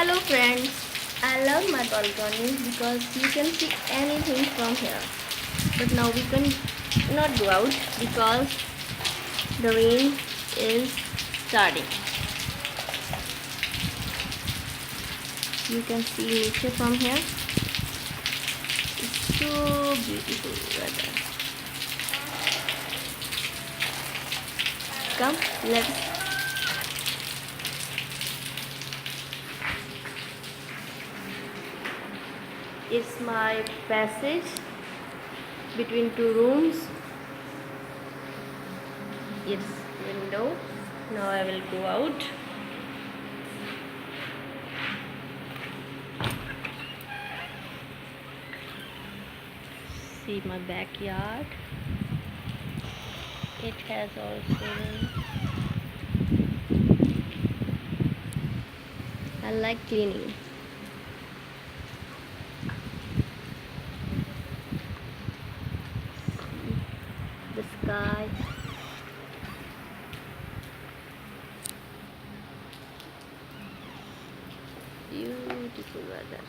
Hello friends, I love my balcony because you can see anything from here. But now we can not go out because the rain is starting. You can see nature from here. It's so beautiful weather. Come, let's. It's my passage between two rooms. It's window. Now I will go out. See my backyard. It has also I like cleaning. See the sky. Beautiful weather.